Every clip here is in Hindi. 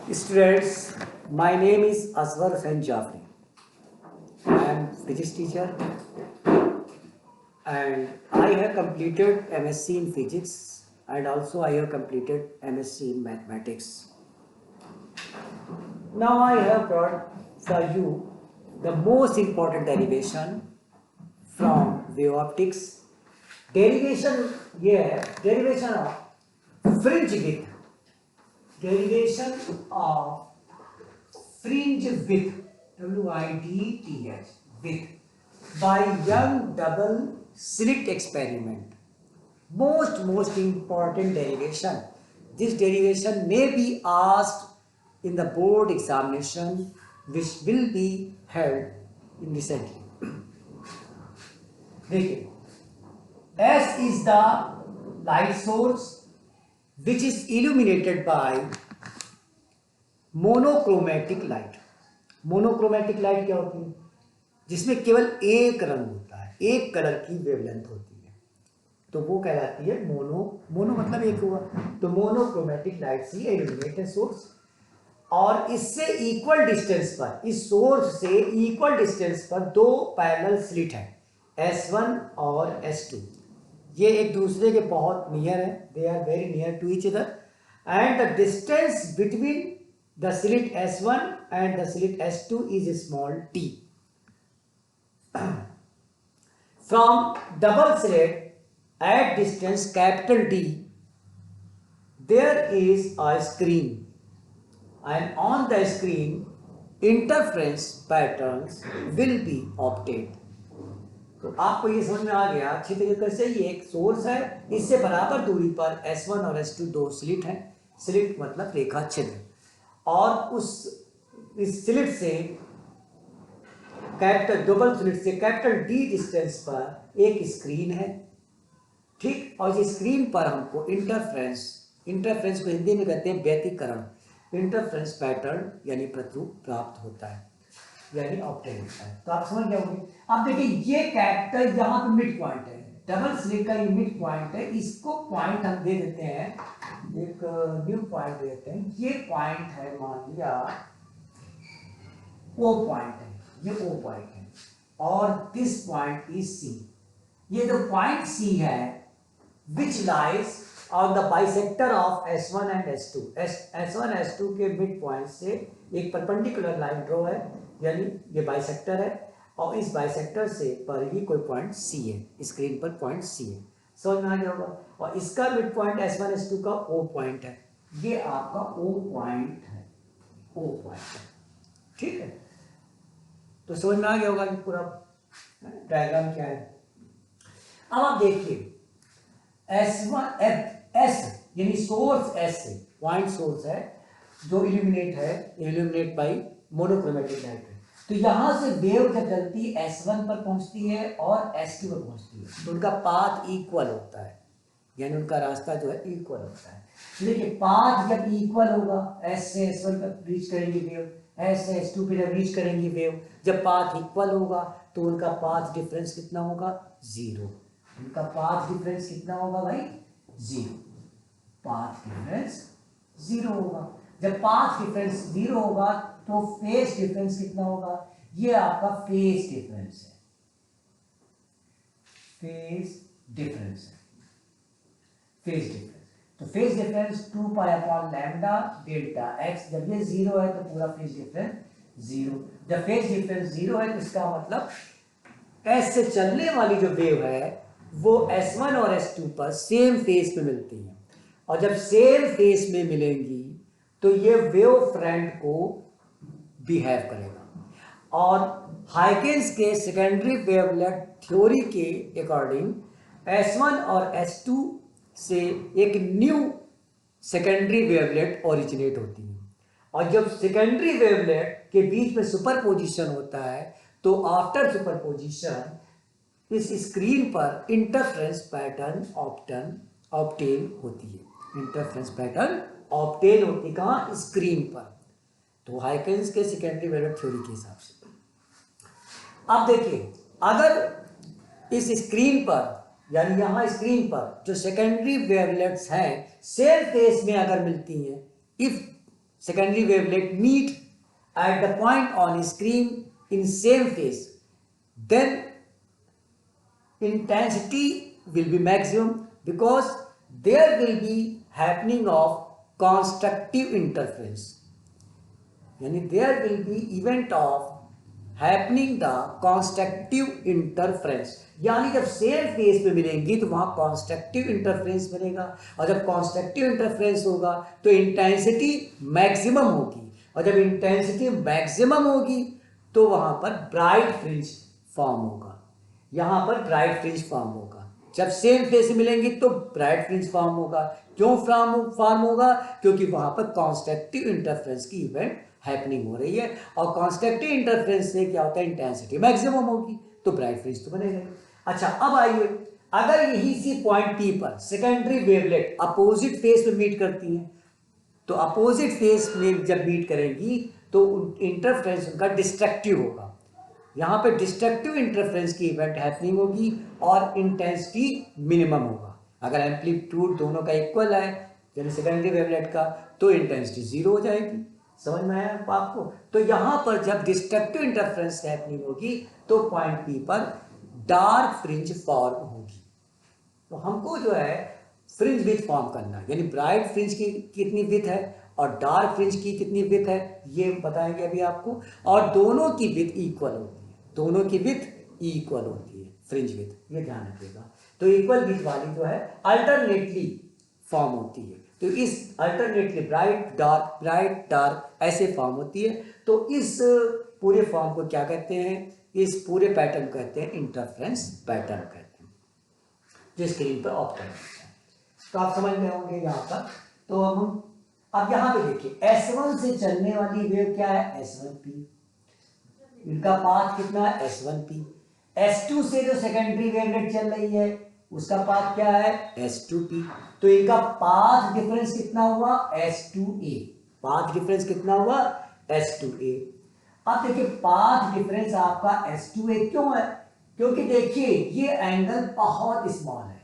Students, my name is Asghar Hussain Jafri. I am physics teacher and I have completed MSc in physics and also I have completed MSc in mathematics. Now I have brought for you the most important derivation from wave optics. Derivation of fringe width. Derivation of fringe width, WIDTH, width, by Young double slit experiment. Most important derivation. This derivation may be asked in the board examination, which will be held in recently. देखिए, S is the light source which is illuminated by monochromatic light. Monochromatic light क्या होती है? जिसमें केवल एक रंग होता है, एक कलर की वेवलेंथ होती है, तो वो कहलाती है मोनो मतलब एक हुआ. तो मोनोक्रोमेटिक लाइट से इल्यूमिनेट है सोर्स, और इससे इक्वल डिस्टेंस पर, इस सोर्स से इक्वल डिस्टेंस पर दो पैरेलल स्लिट है, S1 और S2. ये एक दूसरे के बहुत नियर है, they are very near to each other, and the distance between the slit S1 and the slit S2 is small t. From double slit at distance capital D, there is a screen, and on the screen interference patterns will be obtained. तो आपको ये समझ में आ गया अच्छी तरीके से. ये एक सोर्स है, इससे बराबर दूरी पर S1 और S2 दो स्लिट हैं. स्लिट मतलब रेखा छिद्र, और इस स्लिट से कैपिटल डबल स्लिट से कैपिटल डी डिस्टेंस पर एक स्क्रीन है, ठीक. और इस स्क्रीन पर हमको इंटरफ्रेंस को हिंदी में कहते हैं व्यतिकरण, इंटरफ्रेंस पैटर्न यानी प्रतिरूप प्राप्त होता है, यानी ऑब्टेन होता है. तो आप समझ जाओगे. अब देखिए, ये कैपिटल यहाँ पे मिड पॉइंट है, डबल स्लिट का ये मिड पॉइंट है. इसको पॉइंट हम दे देते हैं, एक न्यू पॉइंट देते हैं. ये पॉइंट है, मान लिया ओ पॉइंट है, ये ओ पॉइंट है, और दिस पॉइंट इज सी. ये जो पॉइंट सी है which lies on the bisector of S1 and S2. S1 S2 के मिड पॉइंट से एक परपेंडिकुलर लाइन ड्रॉ है, यानी ये बाइसेक्टर है, और इस बाइसेक्टर से पर ही कोई पॉइंट C है, स्क्रीन पर पॉइंट C है. समझ में आ गया होगा. और इसका मिड पॉइंट S1 S2 का O पॉइंट है, ये आपका O पॉइंट है, O पॉइंट है, ठीक है. तो समझ में आ गया होगा कि पूरा डायग्राम क्या है. अब आप देखिए, S यानी सोर्स S से, पॉइंट सोर्स है जो इल्यूमिनेट बाई मोनोक्रोमेटिक लाइट है. तो यहां से वेव जब चलती S1 पर पहुंचती है और S2 पर पहुंचती है, तो उनका पाथ इक्वल होता है, यानी उनका रास्ता जो है इक्वल होता है. देखिए, पाथ जब इक्वल होगा, S से S1 पर रीच करेंगी वेव, S से S2 पे जब रीच करेंगी वेव, जब पाथ इक्वल होगा तो उनका पाथ डिफरेंस कितना होगा? 0. उनका पाथ डिफरेंस कितना होगा भाई? 0. पाथ डिफरेंस 0 होगा. जब पाथ डिफरेंस 0 होगा तो फेज डिफरेंस कितना होगा? ये आपका फेज डिफरेंस है, फेज डिफरेंस है, फेज डिफरेंस. तो phase difference 2 pi upon lambda delta x. जब ये 0 है तो पूरा फेज डिफरेंस 0. जब फेज डिफरेंस 0 है तो इसका मतलब S से चलने वाली जो वेव है वो S1 और S2 पर सेम फेज पे मिलती है, और जब सेम फेज में मिलेंगी तो ये वेव फ्रंट को बिहेव करेगा. और हाइकेंस के सेकेंडरी वेवलेट थ्योरी के अकॉर्डिंग S1 और S2 से एक न्यू सेकेंडरी वेवलेट ओरिजिनेट होती है, और जब सेकेंडरी वेवलेट के बीच में सुपरपोजिशन होता है तो आफ्टर सुपरपोजिशन इस स्क्रीन पर इंटरफ्रेंस पैटर्न ऑब्टेन होती है. इंटरफ्रेंस पैटर्न ऑब्टेन होती कहाँ? स्क्रीन पर. तो हाइकेंस के सेकेंडरी वेवलेट थ्योरी के हिसाब से. अब देखिए, अगर इस स्क्रीन पर, यानी यहाँ स्क्रीन पर जो सेकेंडरी वेवलेट्स हैं सेम फेज में अगर मिलती हैं, if secondary wavelet meet at the point on screen in same phase, then intensity will be maximum because there will be happening of constructive interference, यानी there will be event of happening the constructive interference, यानी जब सेम फेज पे मिलेंगी तो वहां कॉन्स्ट्रक्टिव इंटरफ्रेंस बनेगा, और जब कॉन्स्ट्रक्टिव इंटरफ्रेंस होगा तो इंटेंसिटी मैक्सिमम होगी, और जब इंटेंसिटी मैक्सिमम होगी तो वहां पर ब्राइट फ्रिंज फॉर्म होगा, यहां पर ब्राइट फ्रिंज फॉर्म होगा। जब सेम फेज से मिलेंगी तो ब्राइट फ्रिंज फॉर्म होगा। क्यों फॉर्म होगा? क्योंकि वहां पर कॉन्स्ट्रक्टिव इंटरफ्रेंस की इवेंट हैपनिंग हो रही है, और कॉन्स्ट्रक्टिव इंटरफ्रेंस से क्या होता है, इंटेंसिटी मैक्सिमम होगी तो ब्राइट फ्रिंज तो बनेगा। अच्छा, अब आइए, अगर यही सी पॉइंट पी पर सेकेंडरी वेवलेट अपोजिट फेज में मीट करती हैं, तो अपोजिट फेज में जब मीट करेंगी तो इंटरफ्रेंस उनका डिस्ट्रक्टिव होगा, यहाँ पे डिस्ट्रक्टिव इंटरफ्रेंस की इवेंट हैपनिंग होगी और इंटेंसिटी मिनिमम होगा। अगर एम्पलीट्यूड दोनों का इक्वल है यानी सेकेंडरी वेवलेट का, तो इंटेंसिटी जीरो हो जाएगी। समझ में आया आपको? तो यहाँ पर जब डिस्ट्रक्टिव इंटरफ्रेंस हैपनिंग होगी तो पॉइंट पी पर डार्क फ्रिंज फॉर्म होगी। तो हमको जो है फ्रिंज विथ फॉर्म करना है, यानी ब्राइट फ्रिंज की कितनी विथ है और डार्क फ्रिंज की कितनी विथ है ये बताएंगे अभी आपको, और दोनों की विथ इक्वल होती है, दोनों की विथ इक्वल होती है फ्रिंज विथ, ये ध्यान रखिएगा। तो इक्वल विथ वाली जो है अल्टरनेटली फॉर्म होती है, तो इस अल्टरनेटली ब्राइट डार्क ऐसे फॉर्म होती है। तो इस पूरे फॉर्म को क्या कहते हैं, इस पूरे पैटर्न को कहते हैं इंटरफ्रेंस पैटर्न कहते हैं, जो स्क्रीन पर ऑफ करते हैं। तो आप समझ गए होंगे यहाँ पर। तो हम अब यहाँ पे देखिए, S1 से चलने वाली वेव क्या है, S1p, इनका पाथ कितना है, S1p। S2 से जो सेकेंडरी वेवलेट चल रही है उसका पाथ क्या है, S2p। तो इनका पाथ डिफरेंस कितना हुआ, S2a, पाथ डिफरेंस कितना हुआ, S2a। अब देखिए पाथ डिफरेंस आपका S2a क्यों है, क्योंकि देखिए ये एंगल बहुत स्मॉल है,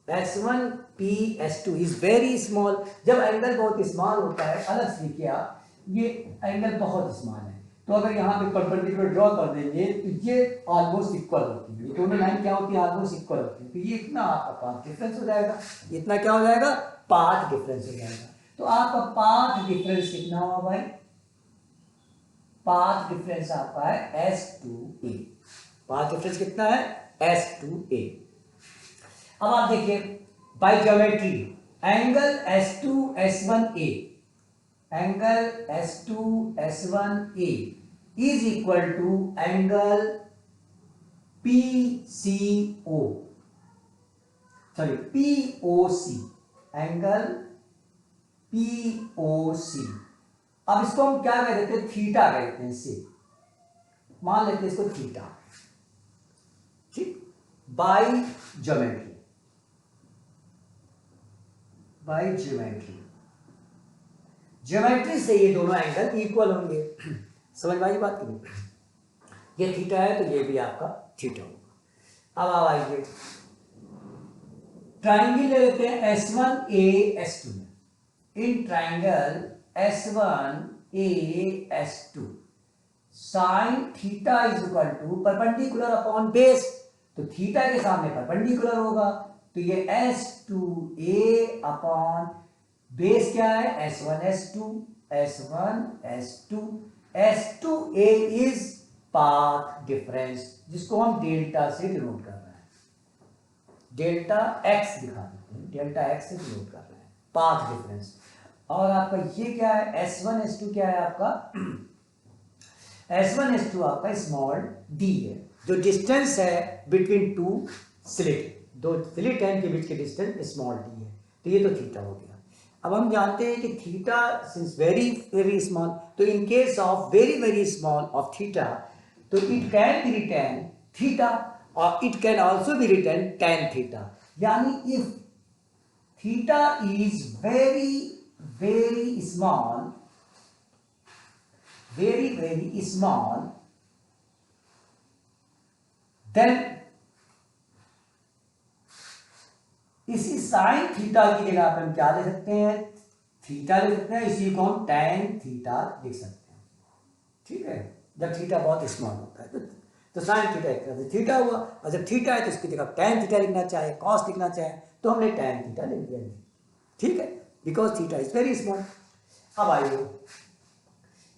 S1p S2 is very small. जब एंगल बहुत स्मॉल होता है, अलग से लिखिए आप, ये एंगल बहुत स्मॉल है, तो अगर यहाँ पे परपेंडिकुलर ड्रॉ कर देंगे तो ये ऑलमोस्ट इक्वल होती है, ये दोनों लाइन क्या होती है, ऑलमोस्ट इक्वल होती है। तो ये इतना आपका पाथ डिफरेंस हो जाएगा, इतना क्या हो जाएगा, पाथ डिफरेंस हो जाएगा। तो आपका पाथ डिफरेंस कितना हुआ भाई, पाथ डिफरेंस आपका है S2a, पाथ डिफरेंस कितना है, S2a। अब आप देखिए by geometry angle S2 S1a, angle S2 S1a is equal to angle PCO, sorry POC, angle POC। अब इसको हम क्या कह देते हैं, थीटा कहते हैं, इससे मान लेते हैं इसको थीटा, ठीक। By geometry, by geometry, geometry से ये दोनों एंगल इक्वल होंगे। समझ में आई बात की? ये थीटा है तो ये भी आपका थीटा होगा। अब आप आइए ट्राइंगल ले लेते हैं S1a S2 में, in triangle S1a S2 sine theta is equal to perpendicular upon base, तो थीटा के सामने परपेंडिकुलर होगा, तो ये S2a अपॉन बेस क्या है, S1 S2, S1 S2, S2a is path difference, जिसको हम डेल्टा से डिनोट कर रहे हैं, डेल्टा x दिखा देते हैं, डेल्टा x से डिनोट कर रहे हैं पाथ डिफरेंस। और आपका ये क्या है, S1 S2 क्या है आपका, S1 S2 आपका स्मॉल d है, जो डिस्टेंस है बिटवीन टू स्लिट, दो स्लिट है इनके बीच के डिस्टेंस स्मॉल d है, तो ये तो थीटा हो गया। अब हम जानते हैं कि theta since very very small, तो in case of very very small of theta, तो it can be written theta और it can also be written tan theta, यानी if theta is very very small, very very small, then इसी साइन थीटा की जगह पर हम क्या ले सकते हैं, थीटा लिख सकते हैं, इसी को हम tan थीटा लिख सकते हैं, ठीक है, जब थीटा बहुत स्मॉल होता है तो साइन थीटा एक तरह से थीटा हुआ, और जब थीटा है तो इसकी जगह tan थीटा लिखना चाहे, कॉस लिखना चाहे तो हमने tan थीटा लिख दिया, ठीक है, because theta is very small. अब आइए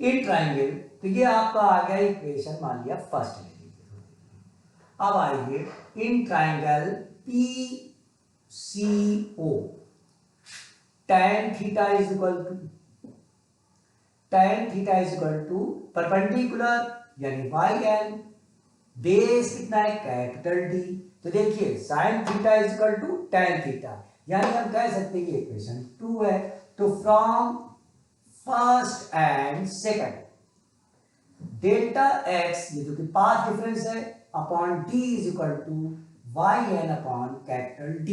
इन ट्राइंगल, तो ये आपका आ गया इक्वेशन, मान लिया फर्स्ट ले लीजिए। अब आइए in triangle PCO, tan theta is equal to perpendicular यानी YN, बेस कितना है कैपिटल D, तो देखिए sine theta is equal to tan theta, यानी हम कह सकते हैं कि इक्वेशन 2 है। तो from first and second delta x, ये जो कि पाथ डिफरेंस है, upon d is equal to YN upon capital D,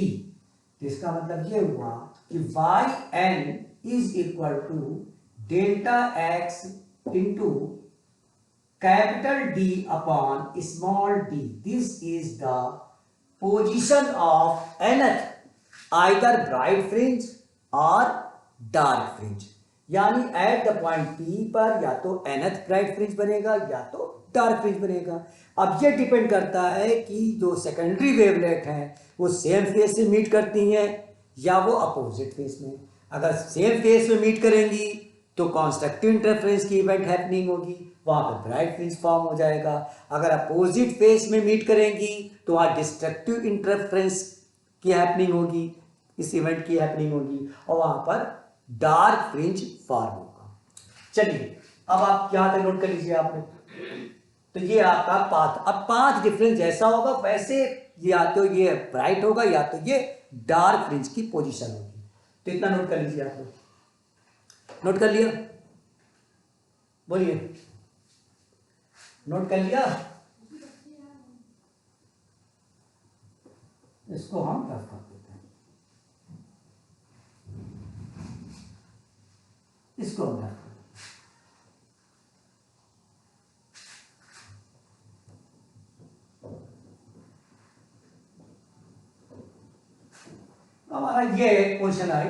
तो इसका मतलब ये हुआ कि YN is equal to delta x into capital D upon small d, this is the position of nth either bright fringe और डार्क फ्रिंज, यानी एट द पॉइंट P पर या तो nth ब्राइट फ्रिंज बनेगा या तो डार्क फ्रिंज बनेगा। अब ये डिपेंड करता है कि जो सेकेंडरी वेवलेट हैं वो सेम फेस से मीट करती हैं या वो अपोजिट फेस में। अगर सेम फेस में मीट करेंगी तो कॉन्स्ट्रक्टिव इंटरफ्रेंस की इवेंट हैपनिंग होगी, वहां पर ब्राइट फ्रिंज फॉर्म हो जाएगा। अगर अपोजिट फेस में मीट करेंगी तो वहां डिस्ट्रक्टिव इंटरफ्रेंस की हैपनिंग होगी, इस इवेंट की हैपनिंग होगी, और वहां पर डार्क फ्रिंज फॉर्म होगा। चलिए अब आप यहां तक नोट कर लीजिए आपने, तो ये आपका पाथ। अब पाथ डिफरेंस जैसा होगा वैसे या तो ये ब्राइट होगा या तो ये डार्क फ्रिंज की पोजीशन होगी। तो इतना नोट कर लीजिए आप लोग, नोट कर लिया, बोलिए नोट कर लिया। इसको हम रफ कर देते हैं, इसको हम रफ कर देते हैं। हमारा ये question I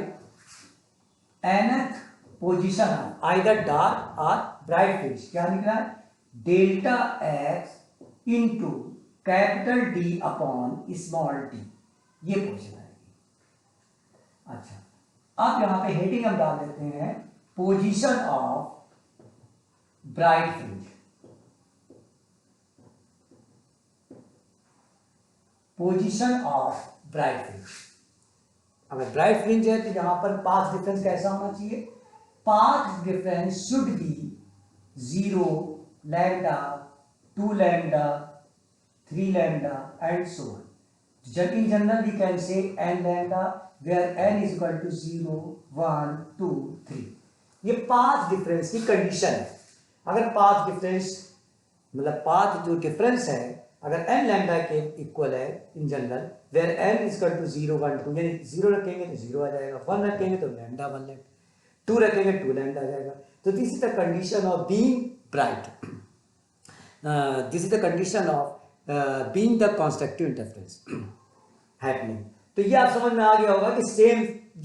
nth position either dark और ब्राइट फ्रिंज, क्या निकला है delta x into capital D upon small d, ये पोजीशन आएगी। अच्छा अब यहां पे हेडिंग हम डाल देते हैं position of bright fringe, position of bright fringe. अगर ब्राइट फ्रिंज है तो यहां पर पाथ डिफरेंस कैसा होना चाहिए, path difference should be 0, lambda, 2 lambda, 3 lambda and so on. In general we can say n lambda where n is equal to 0, 1, 2, 3। ये पाथ डिफरेंस की कंडीशन है। अगर पाथ डिफरेंस मतलब पाथ जो डिफरेंस है अगर n लैम्डा के इक्वल है in general where n is equal to 0, 1, 2, यानी 0 रखेंगे तो 0 आ जाएगा, 1 रखेंगे तो लैम्डा 1 लैम्डा, 2 रखेंगे 2 लैम्डा आ जाएगा। तो this is the condition of being bright, this is the condition of being the constructive interference happening. तो ये आप समझ में आ गया होगा कि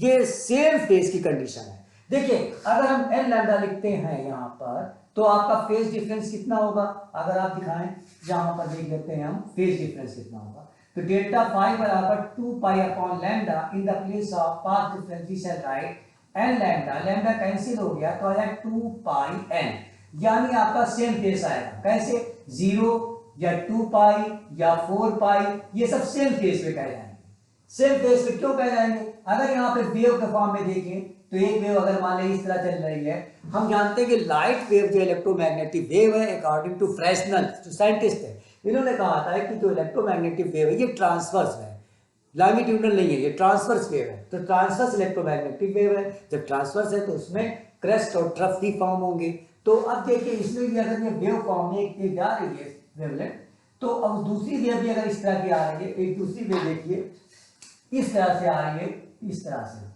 ये सेम फेस की कंडीशन है। देखिए अगर हम n लैम्डा लिखते हैं यहाँ पर तो आपका फेज डिफरेंस कितना होगा, अगर आप दिखाएं यहाँ पर देख लेते हैं हम फेज डिफरेंस कितना होगा। तो डेल्टा फाई बराबर 2 pi upon lambda, in the place of path difference we shall write n lambda, lambda cancel हो गया तो आया 2 पाई n, यानी आपका सेम फेस आएगा। कैसे 0 या 2 पाई या 4 पाई, ये सब सेम फेस में कह जाएंगे। सेम फेस में क्यों कह जाएंगे, अगर यहाँ पे वेव के फॉर्म में देखें तो एक वेव अगर मान ली इस तरह चल रही है, हम जानते हैं कि लाइट वेव जो इलेक्ट्रोमैग्नेटिक वेव है अकॉर्डिंग टू फ्रेस्नेल जो साइंटिस्ट है इन्होंने कहा था कि जो इलेक्ट्रोमैग्नेटिक वेव है ये ट्रांसवर्स है, लॉन्गिट्यूडनल नहीं है, ये ट्रांसवर्स वेव है। तो ट्रांसवर्स इलेक्ट्रोमैग्नेटिक वेव है, जब ट्रांसवर्स है तो उसमें क्रेस्ट और ट्रफ भी फॉर्म होंगे। तो अब देखिए इसमें भी अगर ये वेव फॉर्म में एक जा रही है वेवलेट, तो अब दूसरी वेव भी अगर इस तरह की आ रही है, एक दूसरी वेव देखिए इस तरह से आ रही है, इस तरह से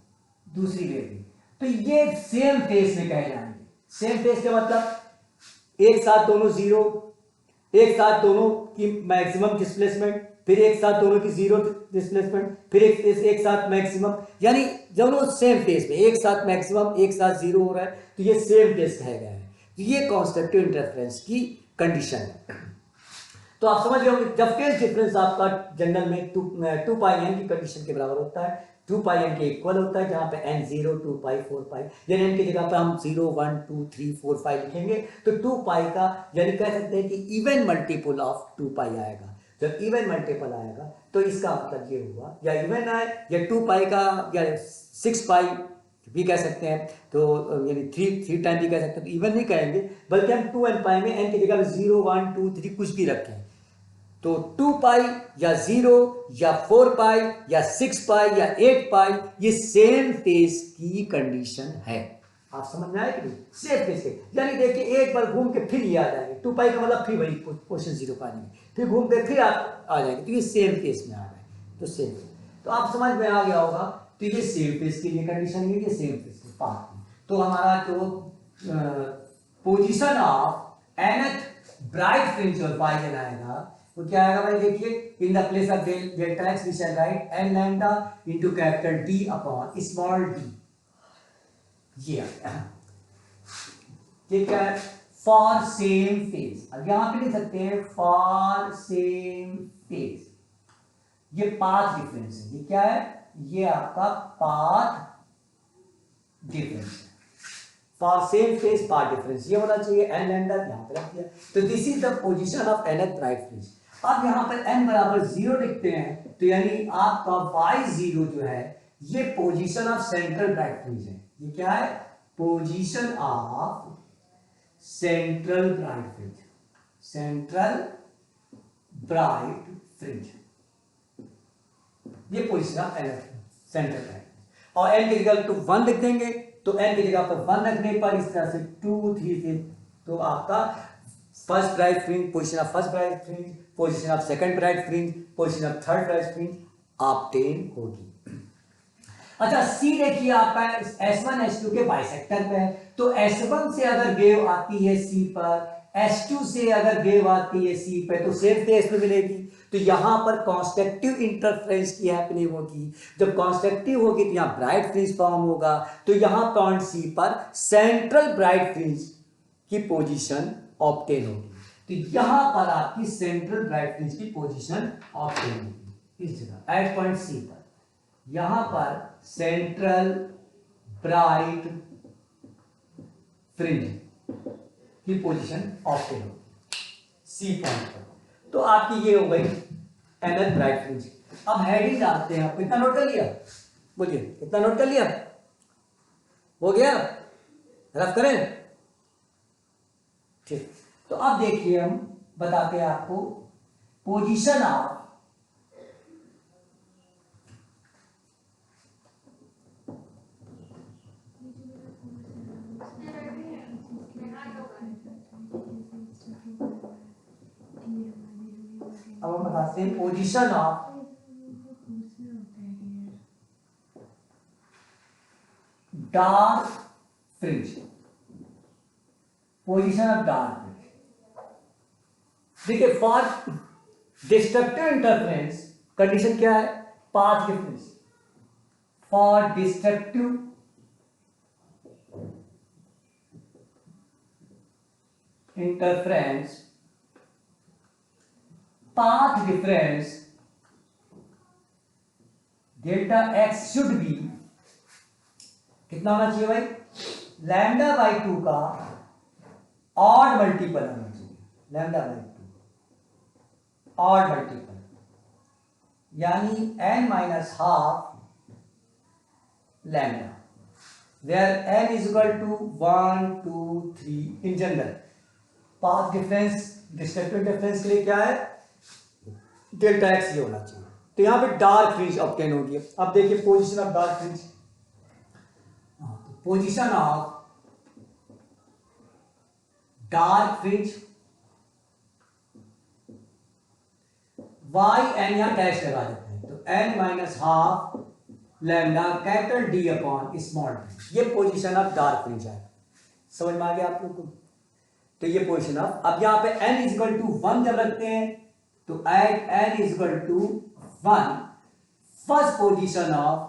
दूसरी वेव भी, तो ये सेम फेस में कहे जाएंगे। सेम फेस का मतलब एक साथ दोनों जीरो, एक साथ दोनों की मैक्सिमम डिस्प्लेसमेंट फिर एक साथ दोनों की जीरो डिस्प्लेसमेंट, फिर एक साथ मैक्सिमम, यानी दोनों सेम फेज में एक साथ मैक्सिमम एक साथ जीरो हो रहा है, तो ये सेम फेज कहा गया है। तो ये कॉन्स्ट्रक्टिव इंटरफेरेंस की कंडीशन है। तो आप समझ गए होंगे जब फेज डिफरेंस आपका जनरल में टू पाई एन की कंडीशन के बराबर होता है, 2 पाई एन के इक्वल होता है, जहां पे n 0 2 पाई 4 पाई, यानी n की जगह पे हम 0 1 2 3 4 5 लिखेंगे, तो 2 पाई का यानी कह सकते हैं कि इवन मल्टीपल ऑफ 2 पाई आएगा। जब इवन मल्टीपल आएगा तो इसका मतलब ये हुआ या इवन आए या 2 पाई का या 6 पाई भी कह सकते हैं, तो यानी 3 टाइम भी कह सकते हैं, तो इवन नहीं कहेंगे बल्कि हम 2n पाई में n की जगह 0 1 2 3 कुछ भी रखें, तो 2 पाई या 0 या 4 पाई या 6 पाई या 8 पाई ये सेम फेज की कंडीशन है। आप समझ में आए कि नहीं? सेम फेज के, यानी देखिए एक बार घूम के फिर ये आ जाएंगे, 2 पाई का मतलब फिर वही पोजीशन 0 पाएंगे, फिर घूम के फिर आप आ जाएंगे, तो ये सेम फेज में आ रहा है, तो सेम। तो आप समझ में आ गया होगा, तो ये सेम फेज के लिए कंडीशन है, ये सेम फेज के पाथ में। तो हमारा जो position of nth bright fringe और पाई आएगा तो क्या आएगा भाई, देखिए in the place of delta x we shall write n lambda into capital D upon small d, ये क्या है, फॉर सेम फेज। अब यहां पे लिख सकते हैं फॉर सेम फेज, ये पाथ डिफरेंस है, ये क्या है, ये आपका पाथ डिफरेंस है, for same phase path difference ये होना चाहिए, n लैम्डा यहां पे रख दिया, तो this is the position of nth bright fringe. अब यहां पर n बराबर 0 लिखते हैं, तो यानी आपका y0 जो है ये position of central bright fringe है, ये क्या है, position of central bright fringe, central bright fringe, ये पोजीशन ऑफ सेंट्रल ब्राइट, और n की जगह टू 1 लिख देंगे, तो n की जगह पर 1 रखने पर इस तरह से 2 3 से, तो आपका first bright fringe, position of first bright fringe, position of second bright fringe, position of third bright fringe obtain होगी। अच्छा सी देखिए आपका S1 S2 के बाइसेक्टर पे है, तो S1 से अगर वेव आती है C पर, S2 से अगर वेव आती है C पे, तो सेम फेज में मिलेगी, तो यहां पर कॉन्स्ट्रक्टिव इंटरफेरेंस की हैपनिंग होगी। जब कॉन्स्ट्रक्टिव होगी तो यहां ब्राइट फ्रिंज फॉर्म होगा, तो यहां पॉइंट C पर सेंट्रल ब्राइट फ्रिंज की पोजीशन ऑब्टेन होगी, तो यहां पर आपकी सेंट्रल ब्राइट फ्रिंज की पोजीशन ऑब्टेन होगी, इस जगह एट पॉइंट C पर, यहां पर सेंट्रल ब्राइट फ्रिंज की पोजीशन ऑब्टेन होगी C पॉइंट पर, तो आपकी ये हो गई nth ब्राइट फ्रिंज। अब हेडिंग डालते हैं, आपको इतना नोट कर लिया, बोलिए इतना नोट कर लिया, हो गया, रफ करें, ठीक। तो अब देखिए हम बताते हैं आपको पोजीशन ऑफ अब हम बताते हैं position of dark fringe, position of dark fringe. देखिए फॉर डिस्ट्रक्टिव इंटरफेरेंस कंडीशन क्या है, path difference, for destructive interference path difference delta x should be कितना होना चाहिए भाई, लैम्डा बाई 2 का ऑड मल्टीपल होना चाहिए, लैम्डा बाई 2 ऑड मल्टीपल, यानी n minus half lambda, where n is equal to 1 2 3 in general. Path difference destructive difference के लिए क्या है, डेल्टा एक्स ये होना चाहिए, तो यहां पे डार्क फ्रिंज ऑब्टेन होगी। अब देखिए position of dark fringe, position of dark fringe y n या डैश लगा देते हैं, तो n minus half lambda capital D upon small d, ये पोजीशन ऑफ डार्क फ्रिंज है, समझ में आ गया आप लोग को। तो ये पोजीशन ऑफ, अब यहां पे n इज इक्वल टू 1 जब रखते हैं तो at n is equal to 1 first position of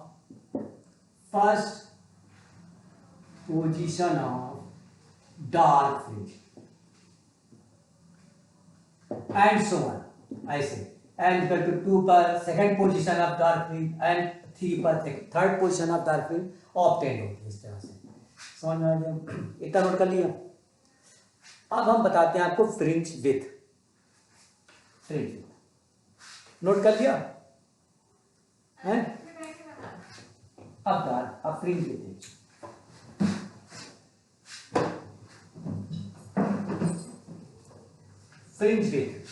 dark fringe and so on ऐसे n इक्वल टू 2 पर second position of dark fringe and 3 पर third position of dark fringe obtain होती है। इस तरह से समझ में आ गया? इतना नोट कर लिया। अब हम बताते हैं आपको फ्रिंज विथ। नोट कर लिया है? अब fringe with fringe with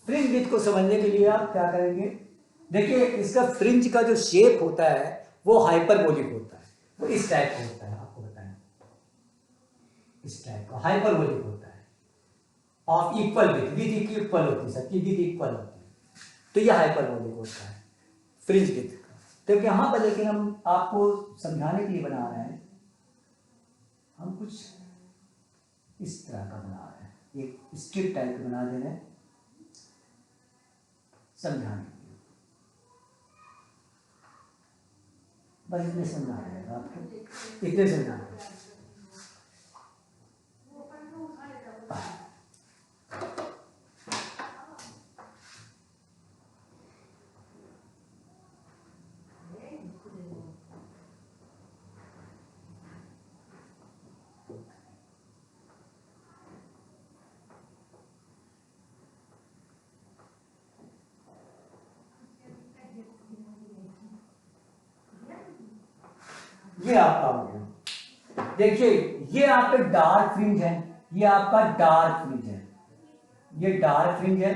fringe with को समझने के लिए आप क्या करेंगे? देखिए इसका फ्रिंज का जो शेप होता है वो हाइपरबोलिक होता है। वो इस टाइप का होता है, आपको बताएं, इस टाइप का हाइपरबोलिक होता है। ऑफ इक्वल विथ इक्वल होती है, सबकी विथ इक्वल होती है, तो ये हाइपरबोलिक होता है फ्रिंज विथ का। तो यहाँ पर लेकिन हम आपको समझाने के लिए बना रहे हैं, हम कुछ इस तरह का बना रहे हैं, एक स्ट्रिप टाइप का बना दे रहे हैं समझाने के लिए। बस इतने समझा रहेगा आपको, इतने समझा रहेगा। ये आपका हो गया। देखिए ये आपका डार्क फ्रिंज है, ये आपका डार्क फ्रिंज है, ये डार्क फ्रिंज है,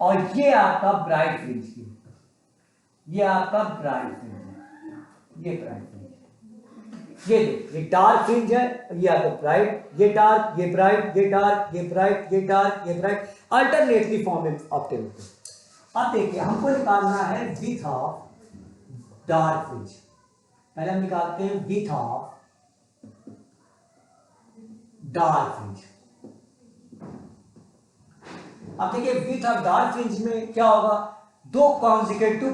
और ये आपका ब्राइट फ्रिंज है, ये आपका ब्राइट फ्रिंज है, ये ब्राइट फ्रिंज। ये डार्क फ्रिंज है, ये आपका ब्राइट, ये डार्क, ये ब्राइट, ये डार्क, ये ब्राइट, ये डार्क, ये ब्राइट, अल्टरनेटली फॉर्म ऑब्टेन होते हैं। अब देखिए हमको निकालना है विथ ऑफ डार्क फ्रिंज। पहले हम निकालते हैं विथ ऑफ डार्क फ्रिंज। अब देखिए विथ ऑफ डार्क फ्रिंज में क्या होगा? दो कॉन्जिक्यूटिव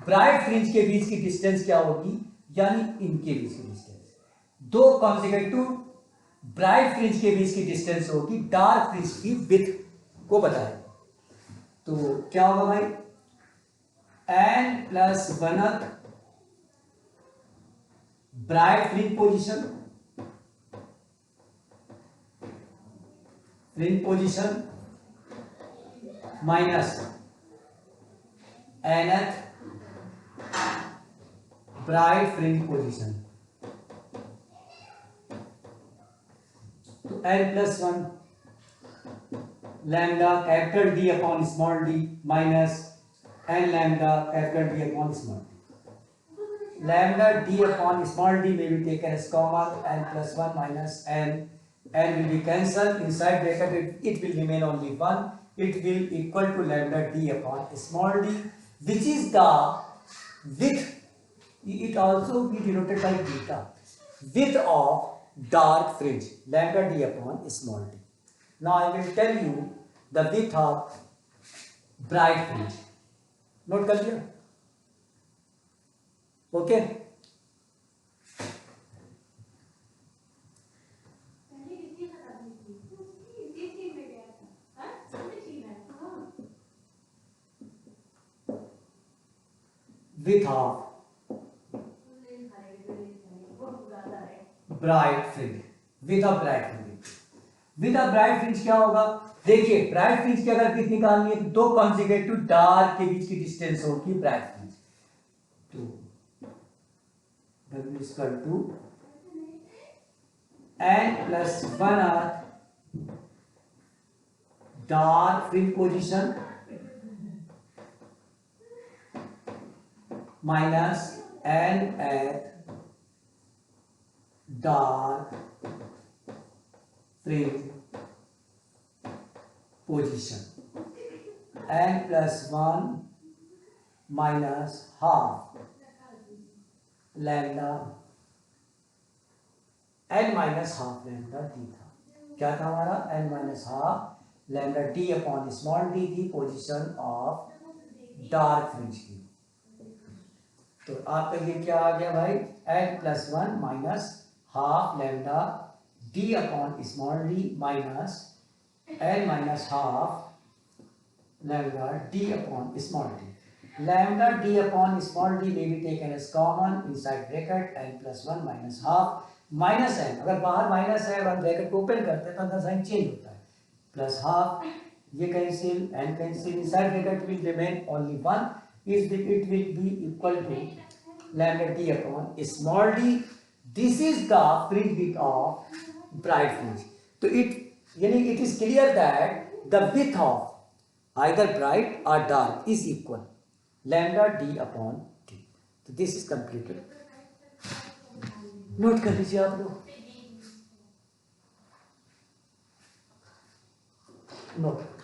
ब्राइट फ्रिंज के बीच की डिस्टेंस क्या होगी, यानी इनके बीच की डिस्टेंस। दो कॉन्जिक्यूटिव ब्राइट फ्रिंज के बीच की डिस्टेंस होगी डार्क फ्रिंज की विथ को बताएं। तो क्या होगा भाई? n+1th bright fringe position minus nth bright fringe position. तो n+1 lambda capital D upon small d minus n lambda capital D upon small d। Lambda d upon small d may be taken as common, n+1 minus n will be cancelled, inside bracket it will remain only 1, it will equal to lambda d upon small d, which is the width, it also be denoted by beta, width of dark fringe, lambda d upon small d. Now I will tell you the width of bright fringe. Note कर लिया? Okay width of bright fringe, width of bright fringe. Width of bright fringe क्या होगा? देखिए ब्राइट फ्रिंज की अगर कितनी निकालनी है तो दो कॉन्जिक्यूटिव डार्क के बीच की डिस्टेंस होगी ब्राइट फ्रिंज। तो W is equal to n+1th dark fringe position minus nth dark fringe position, n+1 minus half lambda n minus half lambda D था। क्या था हमारा? n minus half lambda D upon small D थी पोजीशन ऑफ डार्क फ्रिंज की। तो आपका ये क्या आ गया भाई? n plus one minus half lambda D upon small D minus n minus half lambda D upon small D. Lambda D upon small D may be taken as common inside bracket n plus one minus half minus n, अगर बाहर माइनस है और हम ब्रैकेट ओपन करते हैं तो अंदर साइन चेंज होता है, प्लस हाफ, ये cancel and cancel, inside bracket will remain only one, it will be equal to lambda D upon small D. This is the fringe width of bright fringe. तो यानी it is clear that the width of either bright और dark is equal lambda D upon T. तो दिस इज कंप्लीटेड। नोट कर लीजिए आप लोग, नोट।